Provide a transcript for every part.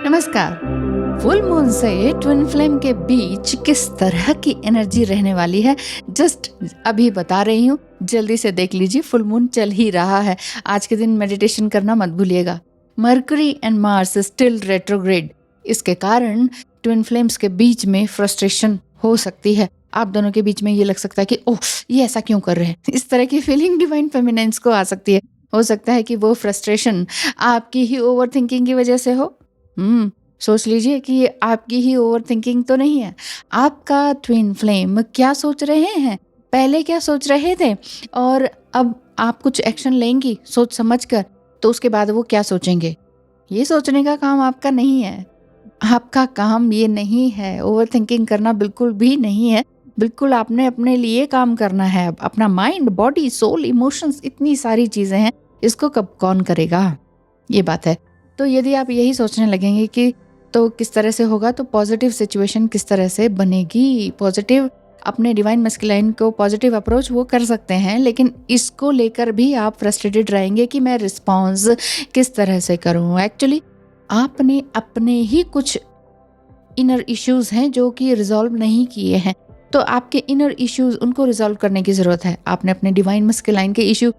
नमस्कार। Full moon से twin flame के बीच किस तरह की एनर्जी रहने वाली है, जस्ट अभी बता रही हूँ। जल्दी से देख लीजिए, फुल मून चल ही रहा है। आज के दिन मेडिटेशन करना मत भूलिएगा। Mercury and Mars still retrograde, इसके कारण ट्विन फ्लेम्स के बीच में फ्रस्ट्रेशन हो सकती है। आप दोनों के बीच में ये लग सकता है कि ओह, ये ऐसा क्यों कर रहे हैं। इस तरह की फीलिंग डिवाइन फेमिनाइन्स को आ सकती है। हो सकता है कि वो फ्रस्ट्रेशन आपकी ही ओवर थिंकिंग की वजह से हो। सोच लीजिए कि ये आपकी ही ओवर थिंकिंग तो नहीं है। आपका ट्विन फ्लेम क्या सोच रहे हैं, पहले क्या सोच रहे थे, और अब आप कुछ एक्शन लेंगी सोच समझ कर, तो उसके बाद वो क्या सोचेंगे। ये सोचने का काम आपका नहीं है। आपका काम ये नहीं है, ओवर थिंकिंग करना बिल्कुल भी नहीं है। बिल्कुल आपने अपने लिए काम करना है। अपना माइंड, बॉडी, सोल, इमोशंस, इतनी सारी चीजें हैं, इसको कब कौन करेगा, ये बात है। तो यदि आप यही सोचने लगेंगे कि तो किस तरह से होगा, तो पॉजिटिव सिचुएशन किस तरह से बनेगी, पॉजिटिव अपने डिवाइन मस्कुलाइन को पॉजिटिव अप्रोच वो कर सकते हैं, लेकिन इसको लेकर भी आप फ्रस्ट्रेटेड रहेंगे कि मैं रिस्पॉन्स किस तरह से करूं। एक्चुअली आपने अपने ही कुछ इनर इश्यूज हैं जो कि रिजॉल्व नहीं किए हैं, तो आपके इनर इश्यूज, उनको रिजॉल्व करने की जरूरत है। आपने अपने डिवाइन मस्कुलाइन के इश्यू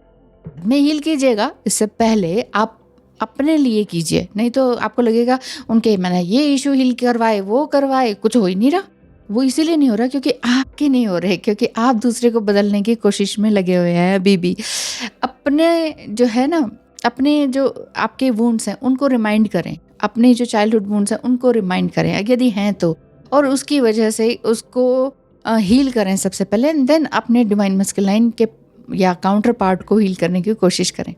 में हील कीजिएगा, इससे पहले आप अपने लिए कीजिए। नहीं तो आपको लगेगा उनके मैंने ये इशू हील करवाए, वो करवाए, कुछ हो ही नहीं रहा। वो इसीलिए नहीं हो रहा क्योंकि आपके नहीं हो रहे, क्योंकि आप दूसरे को बदलने की कोशिश में लगे हुए हैं अभी भी। अपने जो है ना, अपने जो आपके वुंड्स हैं उनको रिमाइंड करें, अपने जो चाइल्डहुड वुंड्स हैं उनको रिमाइंड करें यदि हैं तो, और उसकी वजह से उसको हील करें सबसे पहले। देन अपने डिवाइन मस्कुलाइन के या काउंटर पार्ट को हील करने की कोशिश करें।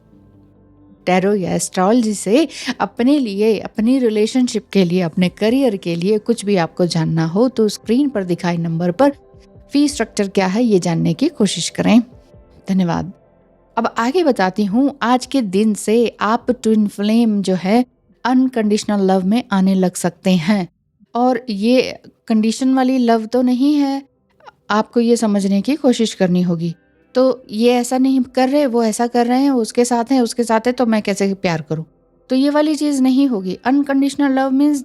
टैरो या एस्ट्रोलॉजी से अपने लिए, अपनी रिलेशनशिप के लिए, अपने करियर के लिए कुछ भी आपको जानना हो तो स्क्रीन पर दिखाए नंबर पर फी स्ट्रक्चर क्या है ये जानने की कोशिश करें। धन्यवाद। अब आगे बताती हूँ। आज के दिन से आप ट्विन फ्लेम जो है अनकंडीशनल लव में आने लग सकते हैं, और ये कंडीशन वाली लव तो नहीं है। आपको ये समझने की कोशिश करनी होगी। तो ये ऐसा नहीं कर रहे, वो ऐसा कर रहे हैं, उसके साथ है तो मैं कैसे प्यार करूं, तो ये वाली चीज नहीं होगी। Unconditional love means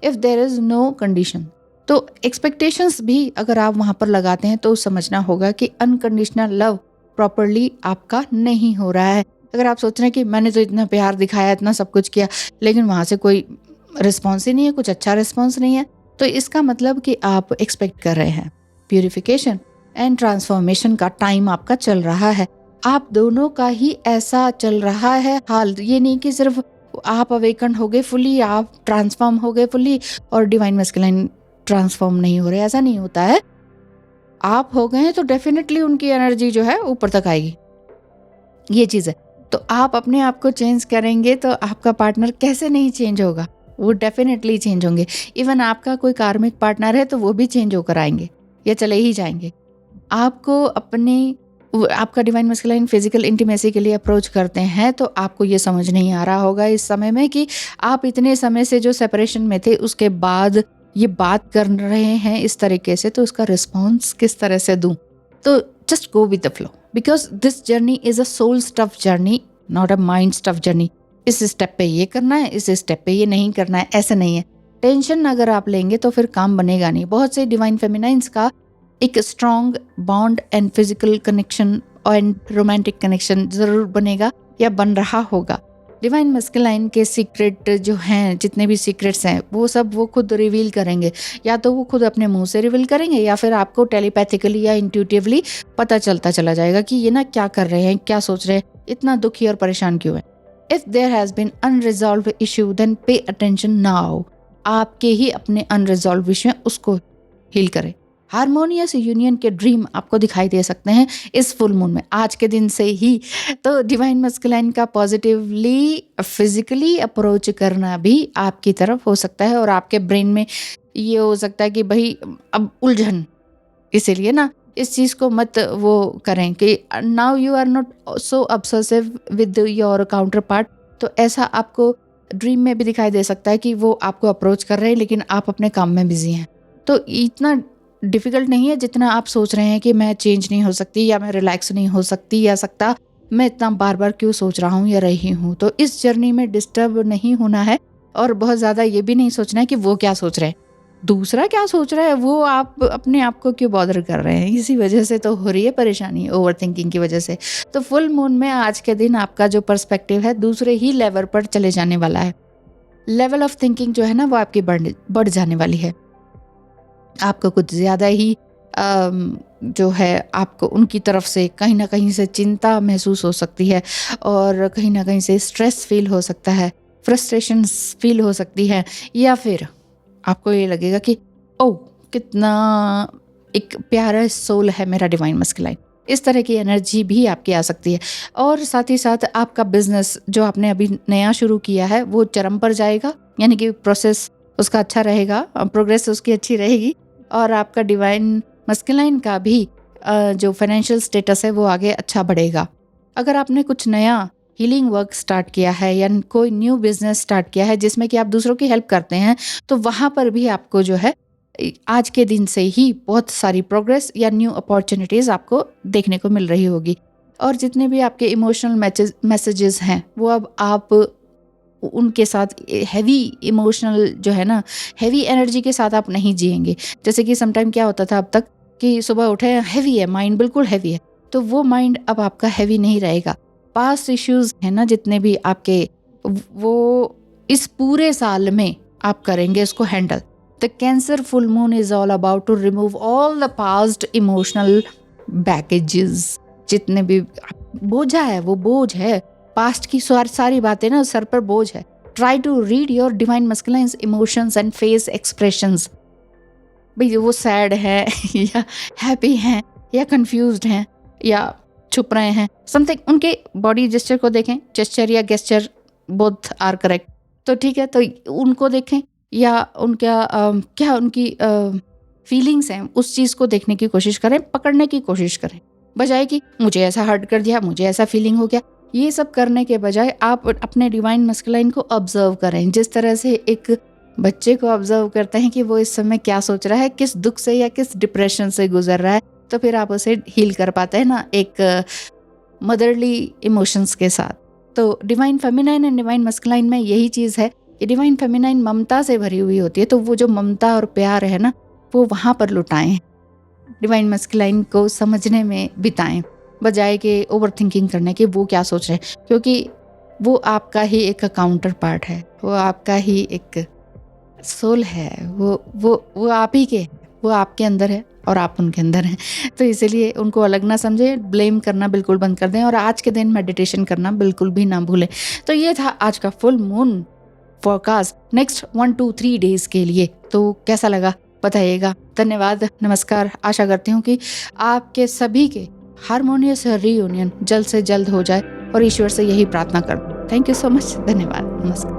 if there is no condition. तो एक्सपेक्टेशंस भी अगर आप वहां पर लगाते हैं तो समझना होगा कि अनकंडीशनल लव प्रॉपरली आपका नहीं हो रहा है। अगर आप सोच रहे हैं कि मैंने तो इतना प्यार दिखाया, इतना सब कुछ किया, लेकिन वहां से कोई रिस्पॉन्स ही नहीं है, कुछ अच्छा रिस्पॉन्स नहीं है, तो इसका मतलब कि आप एक्सपेक्ट कर रहे हैं। प्यूरिफिकेशन एंड ट्रांसफॉर्मेशन का टाइम आपका चल रहा है। आप दोनों का ही ऐसा चल रहा है हाल। ये नहीं कि सिर्फ आप अवेकन हो गए फुली, आप ट्रांसफॉर्म हो गए फुली और डिवाइन मस्कुलाइन ट्रांसफॉर्म नहीं हो रहे, ऐसा नहीं होता है। आप हो गए तो डेफिनेटली उनकी एनर्जी जो है ऊपर तक आएगी, ये चीज है। तो आप अपने आप को चेंज करेंगे तो आपका पार्टनर कैसे नहीं चेंज होगा, वो डेफिनेटली चेंज होंगे। इवन आपका कोई कार्मिक पार्टनर है तो वो भी चेंज होकर आएंगे या चले ही जाएंगे। आपको आपका डिवाइन मस्कुलाइन फिजिकल इंटीमेसी के लिए अप्रोच करते हैं तो आपको ये समझ नहीं आ रहा होगा इस समय में कि आप इतने समय से जो सेपरेशन में थे उसके बाद ये बात कर रहे हैं इस तरीके से, तो उसका रिस्पॉन्स किस तरह से दूं। तो just go with the flow, because this journey is a soul stuff journey, not a mind stuff journey. इस स्टेप पे ये करना है, इस स्टेप पे ये नहीं करना है, ऐसा नहीं है। टेंशन अगर आप लेंगे तो फिर काम बनेगा नहीं। बहुत से डिवाइन फेमिनाइन्स का एक strong bond and physical connection and romantic connection जरूर बनेगा या बन रहा होगा। डिवाइन मस्कुलाइन के सीक्रेट जो हैं, जितने भी सीक्रेट्स हैं, वो सब वो खुद रिवील करेंगे। या तो वो खुद अपने मुंह से रिवील करेंगे या फिर आपको टेलीपैथिकली या इंट्यूटिवली पता चलता चला जाएगा कि ये ना क्या कर रहे हैं, क्या सोच रहे हैं, इतना दुखी और परेशान क्यों है। If there has been unresolved issue then pay attention now. आपके ही अपने अनरिजॉल्व इश्यू हैं, उसको हील करें। हार्मोनियस यूनियन के ड्रीम आपको दिखाई दे सकते हैं इस फुल मून में, आज के दिन से ही। तो डिवाइन मस्कुलाइन का पॉजिटिवली फिजिकली अप्रोच करना भी आपकी तरफ हो सकता है, और आपके ब्रेन में ये हो सकता है कि भाई अब उलझन, इसीलिए ना इस चीज को मत वो करें कि now you are not so obsessive with your counter part. तो ऐसा आपको ड्रीम में भी दिखाई दे सकता है कि वो आपको अप्रोच कर रहे हैं लेकिन आप अपने काम में बिजी हैं। तो इतना डिफिकल्ट नहीं है जितना आप सोच रहे हैं कि मैं चेंज नहीं हो सकती या मैं रिलैक्स नहीं हो सकती या सकता, मैं इतना बार बार क्यों सोच रहा हूँ या रही हूँ। तो इस जर्नी में डिस्टर्ब नहीं होना है, और बहुत ज़्यादा ये भी नहीं सोचना है कि वो क्या सोच रहे हैं, दूसरा क्या सोच रहा है, वो आप अपने आप को क्यों बॉदर कर रहे हैं। इसी वजह से तो हो रही है परेशानी, ओवरथिंकिंग की वजह से। तो फुल मून में आज के दिन आपका जो पर्सपेक्टिव है दूसरे ही लेवल पर चले जाने वाला है। लेवल ऑफ थिंकिंग जो है ना वो आपकी बढ़ जाने वाली है। आपको कुछ ज़्यादा ही जो है आपको उनकी तरफ से कहीं ना कहीं से चिंता महसूस हो सकती है, और कहीं ना कहीं से स्ट्रेस फील हो सकता है, फ्रस्ट्रेशन फील हो सकती है, या फिर आपको ये लगेगा कि ओ कितना एक प्यारा सोल है मेरा डिवाइन मस्कुलाइन। इस तरह की एनर्जी भी आपकी आ सकती है। और साथ ही साथ आपका बिजनेस जो आपने अभी नया शुरू किया है वो चरम पर जाएगा, यानी कि प्रोसेस उसका अच्छा रहेगा, प्रोग्रेस उसकी अच्छी रहेगी, और आपका डिवाइन मस्कुलाइन का भी जो फाइनेंशियल स्टेटस है वो आगे अच्छा बढ़ेगा। अगर आपने कुछ नया हीलिंग वर्क स्टार्ट किया है या कोई न्यू बिजनेस स्टार्ट किया है जिसमें कि आप दूसरों की हेल्प करते हैं, तो वहाँ पर भी आपको जो है आज के दिन से ही बहुत सारी प्रोग्रेस या न्यू अपॉर्चुनिटीज़ आपको देखने को मिल रही होगी। और जितने भी आपके इमोशनल मैसेजेस हैं वो अब आप उनके साथ हैवी इमोशनल जो है ना, हैवी एनर्जी के साथ आप नहीं जिएंगे। जैसे कि समटाइम क्या होता था अब तक कि सुबह उठे हैवी है माइंड, बिल्कुल हैवी है, तो वो माइंड अब आपका हैवी नहीं रहेगा। पास्ट इश्यूज है ना जितने भी आपके, वो इस पूरे साल में आप करेंगे इसको handle. The cancer full moon is all about to remove all the past emotional baggages. जितने भी बोझा है वो बोझ है, पास्ट की सारी बातें ना सर पर बोझ है। Try to read your divine masculines emotions and face expressions. भाई वो सैड है या हैप्पी हैं या कंफ्यूज्ड हैं या छुप रहे हैं, समथिंग उनके बॉडी जेस्चर को देखें, जेस्चर या गेस्चर बोथ आर करेक्ट, तो ठीक है, तो उनको देखें, या उनका क्या उनकी फीलिंग्स हैं उस चीज़ को देखने की कोशिश करें, पकड़ने की कोशिश करें, बजाय कि मुझे ऐसा हर्ट कर दिया, मुझे ऐसा फीलिंग हो गया। ये सब करने के बजाय आप अपने डिवाइन मस्कुलाइन को ऑब्जर्व करें, जिस तरह से एक बच्चे को ऑब्जर्व करते हैं कि वो इस समय क्या सोच रहा है, किस दुख से या किस डिप्रेशन से गुजर रहा है, तो फिर आप उसे हील कर पाते हैं ना एक मदरली इमोशंस के साथ। तो divine feminine and divine masculine में यही चीज़ है कि डिवाइन फेमिनाइन ममता से भरी हुई होती है, तो वो जो ममता और प्यार है ना वो वहाँ पर लुटाएं, डिवाइन मस्कुलाइन को समझने में बिताएं, बजाय के ओवर थिंकिंग करने के वो क्या सोच रहे हैं, क्योंकि वो आपका ही एक काउंटर पार्ट है, वो आपका ही एक सोल है, वो आप ही के, वो आपके अंदर है और आप उनके अंदर हैं। तो इसीलिए उनको अलग ना समझें, ब्लेम करना बिल्कुल बंद कर दें, और आज के दिन मेडिटेशन करना बिल्कुल भी ना भूलें। तो ये था आज का full moon forecast next 1-2-3 days के लिए। तो कैसा लगा बताइएगा। धन्यवाद, नमस्कार। आशा करती हूँ कि आपके सभी के हारमोनियस रीयूनियन जल्द से जल्द हो जाए, और ईश्वर से यही प्रार्थना करती हूँ। थैंक यू सो मच, धन्यवाद, नमस्कार।